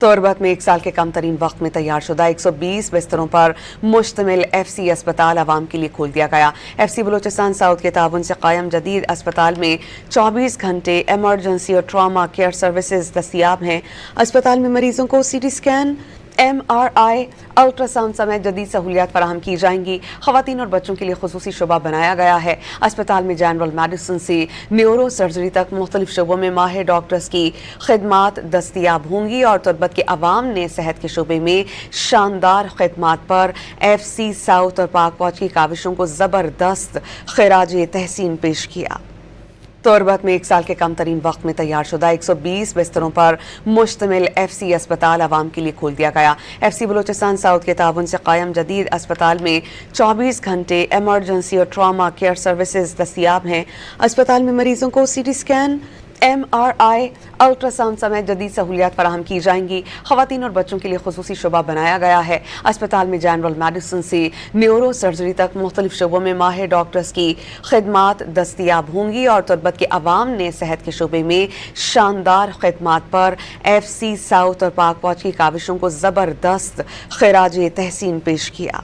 तोरबत में 1 साल के कम तरीन वक्त में तैयार शुदा 120 बिस्तरों पर मुश्तमिल FC अस्पताल आवाम के लिए खोल दिया गया। FC बलोचिस्तान साउथ के ताउन से कायम जदीद अस्पताल में 24 घंटे एमरजेंसी और ट्रामा केयर सर्विसेज दस्तियाब हैं। अस्पताल में मरीजों को CT स्कैन, MRI, अल्ट्रासाउंड समेत जदीद सहूलियात फराहम की जाएंगी। खवातीन और बच्चों के लिए खुसूसी शुबा बनाया गया है। अस्पताल में जनरल मेडिसिन से न्यूरो सर्जरी तक मुख्तलिफ शोबों में माहिर डॉक्टर्स की खिदमात दस्तियाब होंगी और तुर्बत के अवाम ने सेहत के शोबे में शानदार खिदमात पर FC साउथ और पाक फौज की काविशों को ज़बरदस्त खिराज तहसीन पेश किया। तोरबत में 1 साल के कम तरीन वक्त में तैयार शुदा 120 बिस्तरों पर मुश्तमिल FC अस्पताल आवाम के लिए खोल दिया गया। FC बलोचिस्तान साउथ के ताउन से कायम जदीद अस्पताल में 24 घंटे एमरजेंसी और ट्रामा केयर सर्विसेज दस्तियाब हैं। अस्पताल में मरीजों को CT स्कैन, MRI, अल्ट्रासाउंड समेत जदीद सहूलियात फराहम की जाएंगी। खवातीन और बच्चों के लिए खुसूसी शुबा बनाया गया है। अस्पताल में जनरल मेडिसिन से न्यूरो सर्जरी तक मुख्तलिफ शोबों में माहिर डॉक्टर्स की खिदमात दस्तियाब होंगी और तुर्बत के अवाम ने सेहत के शोबे में शानदार खिदमात पर FC साउथ और पाक फौज की काविशों को ज़बरदस्त खिराज तहसीन पेश किया।